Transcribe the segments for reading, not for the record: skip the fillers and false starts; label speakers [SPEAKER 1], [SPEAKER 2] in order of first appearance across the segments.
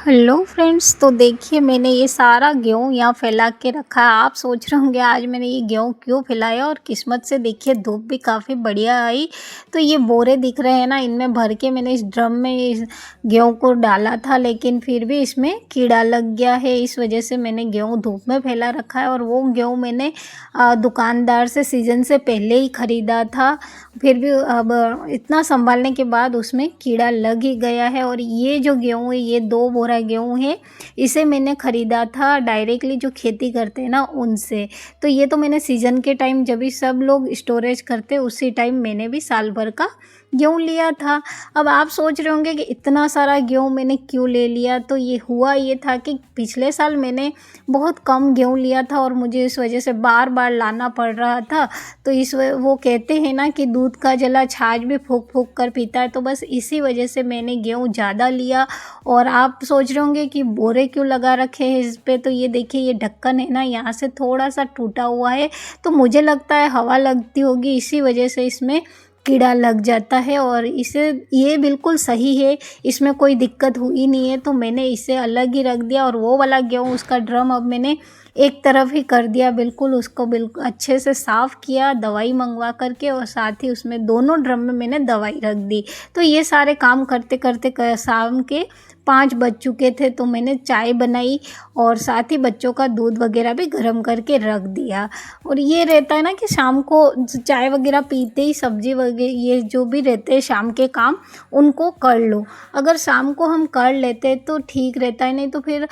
[SPEAKER 1] Hello friends, तो देखिए मैंने ये सारा गेहूँ यहाँ फैला के रखा है। आप सोच रहे होंगे आज मैंने ये गेहूँ क्यों फैलाया, और किस्मत से देखिए धूप भी काफ़ी बढ़िया आई। तो ये बोरे दिख रहे हैं ना, इनमें भर के मैंने इस ड्रम में इस गेहूँ को डाला था, लेकिन फिर भी इसमें कीड़ा लग गया है। इस वजह से मैंने गेहूँ धूप में फैला रखा है। और वो गेहूँ मैंने दुकानदार से सीज़न से पहले ही ख़रीदा था, फिर भी अब इतना संभालने के बाद उसमें कीड़ा लग ही गया है। और ये जो गेहूँ है, ये 2 बोरा गेहूँ है, इसे मैंने ख़रीदा था डायरेक्टली जो खेती करते हैं ना उनसे। तो ये तो मैंने सीज़न के टाइम जब भी सब लोग स्टोरेज करते उसी टाइम मैंने भी साल भर का गेहूँ लिया था। अब आप सोच रहे होंगे कि इतना सारा गेहूँ मैंने क्यों ले लिया, तो ये हुआ ये था कि पिछले साल मैंने बहुत कम गेहूँ लिया था और मुझे इस वजह से बार बार लाना पड़ रहा था। तो वो कहते हैं ना कि दूध का जला छाछ भी फूंक फूंक कर पीता है, तो बस इसी वजह से मैंने गेहूँ ज़्यादा लिया। और आप सोच रहे होंगे कि बोरे क्यों लगा रखे हैं इस पे, तो ये देखिए ये ढक्कन है ना, यहाँ से थोड़ा सा टूटा हुआ है, तो मुझे लगता है हवा लगती होगी, इसी वजह से इसमें कीड़ा लग जाता है। और इसे ये बिल्कुल सही है, इसमें कोई दिक्कत हुई नहीं है, तो मैंने इसे अलग ही रख दिया। और वो वाला गेहूँ उसका ड्रम अब मैंने एक तरफ ही कर दिया, बिल्कुल उसको बिल्कुल अच्छे से साफ़ किया दवाई मंगवा करके, और साथ ही उसमें दोनों ड्रम में मैंने दवाई रख दी। तो ये सारे काम करते करते शाम के 5 बज चुके थे, तो मैंने चाय बनाई और साथ ही बच्चों का दूध वगैरह भी गर्म करके रख दिया। और ये रहता है ना कि शाम को चाय वगैरह पीते ही सब्जी वगैरह ये जो भी रहते हैं शाम के काम उनको कर लो। अगर शाम को हम कर लेते तो ठीक रहता है, नहीं तो फिर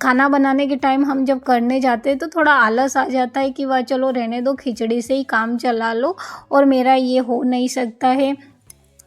[SPEAKER 1] खाना बनाने के टाइम हम जब करने जाते हैं तो थोड़ा आलस आ जाता है कि वाह चलो रहने दो, खिचड़ी से ही काम चला लो। और मेरा ये हो नहीं सकता है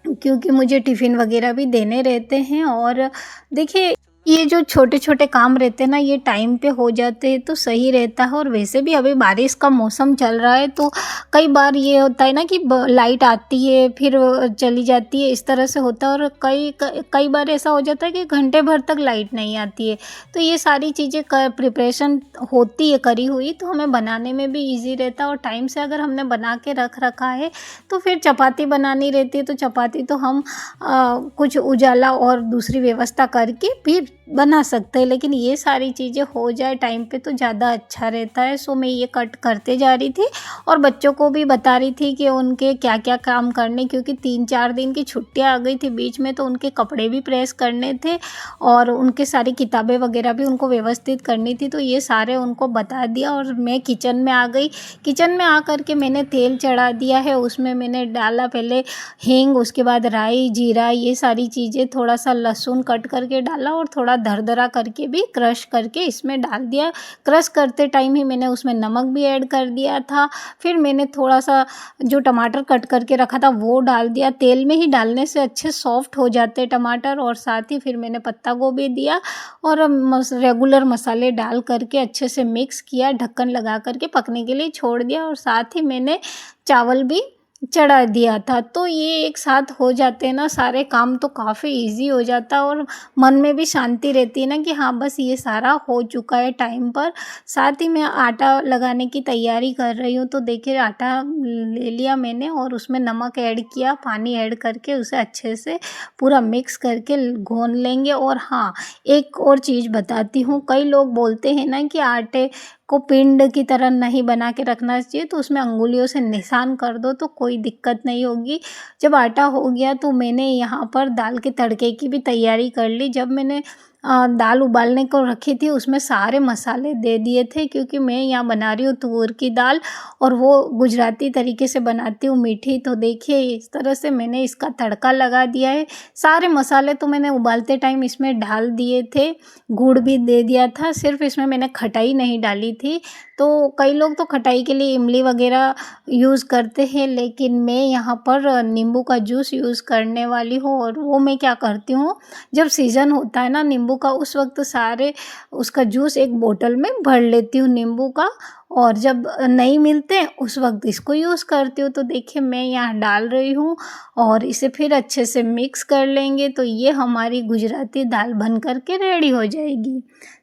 [SPEAKER 1] क्योंकि मुझे टिफ़िन वगैरह भी देने रहते हैं। और देखिए ये जो छोटे छोटे काम रहते हैं ना, ये टाइम पे हो जाते हैं तो सही रहता है। और वैसे भी अभी बारिश का मौसम चल रहा है, तो कई बार ये होता है ना कि लाइट आती है फिर चली जाती है, इस तरह से होता है। और कई बार ऐसा हो जाता है कि घंटे भर तक लाइट नहीं आती है। तो ये सारी चीज़ें प्रिपरेशन होती है करी हुई, तो हमें बनाने में भी ईजी रहता है। और टाइम से अगर हमने बना के रख रखा है तो फिर चपाती बनानी रहती है, तो चपाती तो हम कुछ उजाला और दूसरी व्यवस्था करके फिर बना सकते हैं। लेकिन ये सारी चीज़ें हो जाए टाइम पे तो ज़्यादा अच्छा रहता है। सो मैं ये कट करते जा रही थी और बच्चों को भी बता रही थी कि उनके क्या क्या काम करने, क्योंकि 3-4 दिन की छुट्टियां आ गई थी बीच में, तो उनके कपड़े भी प्रेस करने थे और उनके सारी किताबें वगैरह भी उनको व्यवस्थित करनी थी। तो ये सारे उनको बता दिया और मैं किचन में आ गई। किचन में आ कर के मैंने तेल चढ़ा दिया है, उसमें मैंने डाला पहले हींग, उसके बाद राई जीरा ये सारी चीज़ें, थोड़ा सा लहसुन कट करके डाला और थोड़ा दरदरा करके भी क्रश करके इसमें डाल दिया। क्रश करते टाइम ही मैंने उसमें नमक भी ऐड कर दिया था। फिर मैंने थोड़ा सा जो टमाटर कट करके रखा था वो डाल दिया। तेल में ही डालने से अच्छे सॉफ्ट हो जाते टमाटर। और साथ ही फिर मैंने पत्ता गोभी दिया और रेगुलर मसाले डाल करके अच्छे से मिक्स किया, ढक्कन लगा करके पकने के लिए छोड़ दिया। और साथ ही मैंने चावल भी चढ़ा दिया था। तो ये एक साथ हो जाते हैं ना सारे काम, तो काफ़ी इजी हो जाता है और मन में भी शांति रहती है ना कि हाँ बस ये सारा हो चुका है टाइम पर। साथ ही मैं आटा लगाने की तैयारी कर रही हूँ। तो देखिए आटा ले लिया मैंने और उसमें नमक ऐड किया, पानी ऐड करके उसे अच्छे से पूरा मिक्स करके घोल लेंगे। और हाँ, एक और चीज़ बताती हूँ, कई लोग बोलते हैं ना कि आटे को पिंड की तरह नहीं बना के रखना चाहिए, तो उसमें अंगुलियों से निशान कर दो तो कोई दिक्कत नहीं होगी। जब आटा हो गया तो मैंने यहाँ पर दाल के तड़के की भी तैयारी कर ली। जब मैंने दाल उबालने को रखी थी उसमें सारे मसाले दे दिए थे, क्योंकि मैं यहाँ बना रही हूँ तुअर की दाल और वो गुजराती तरीके से बनाती हूँ मीठी। तो देखिए इस तरह से मैंने इसका तड़का लगा दिया है। सारे मसाले तो मैंने उबालते टाइम इसमें डाल दिए थे, गुड़ भी दे दिया था, सिर्फ इसमें मैंने खटाई नहीं डाली थी। तो कई लोग तो खटाई के लिए इमली वगैरह यूज़ करते हैं, लेकिन मैं यहाँ पर नींबू का जूस यूज़ करने वाली हूँ। और वो मैं क्या करती हूँ, जब सीज़न होता है ना नींबू का, उस वक्त सारे उसका जूस एक बोतल में भर लेती हूँ नींबू का, और जब नहीं मिलते उस वक्त इसको यूज़ करती हूँ। तो देखिए मैं यहाँ डाल रही हूँ और इसे फिर अच्छे से मिक्स कर लेंगे, तो ये हमारी गुजराती दाल बन कर के रेडी हो जाएगी।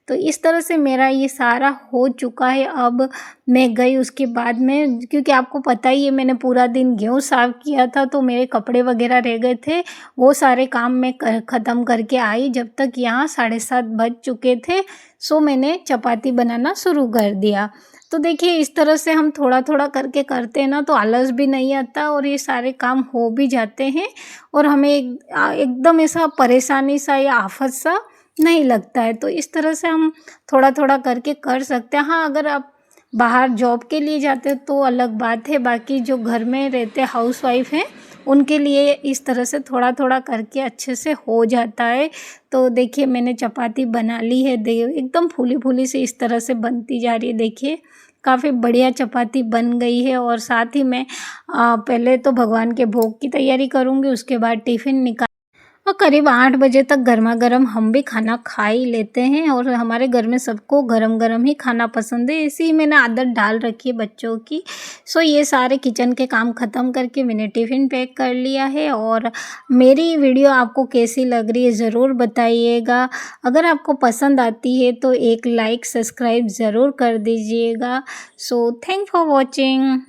[SPEAKER 1] तो इस तरह से मेरा ये सारा हो चुका है। अब मैं गई उसके बाद में, क्योंकि आपको पता ही है मैंने पूरा दिन गेहूँ साफ़ किया था तो मेरे कपड़े वगैरह रह गए थे, वो सारे काम मैं ख़त्म करके आई जब तक यहाँ 7:30 बज चुके थे। सो मैंने चपाती बनाना शुरू कर दिया। तो देखिए इस तरह से हम थोड़ा-थोड़ा करके करते हैं ना तो आलस भी नहीं आता और ये सारे काम हो भी जाते हैं और हमें एकदम ऐसा परेशानी सा या आफ़त सा नहीं लगता है। तो इस तरह से हम थोड़ा-थोड़ा करके कर सकते हैं। हाँ, अगर आप बाहर जॉब के लिए जाते हो तो अलग बात है, बाकी जो घर में रहते हाउसवाइफ हैं उनके लिए इस तरह से थोड़ा-थोड़ा करके अच्छे से हो जाता है। तो देखिए मैंने चपाती बना ली है, एकदम फूली-फूली सी इस तरह से बनती जा रही है। देखिए काफ़ी बढ़िया चपाती बन गई है और साथ ही मैं पहले तो भगवान के भोग की तैयारी करूँगी, उसके बाद टिफ़िन और करीब 8 बजे तक गरमा-गरम हम भी खाना खा ही लेते हैं और हमारे घर में सबको गरम-गरम ही खाना पसंद है, ऐसी ही मैंने आदत डाल रखी है बच्चों की। सो ये सारे किचन के काम ख़त्म करके मैंने टिफ़िन पैक कर लिया है और मेरी वीडियो आपको कैसी लग रही है ज़रूर बताइएगा। अगर आपको पसंद आती है तो एक लाइक, सब्सक्राइब ज़रूर कर दीजिएगा। So thank for watching.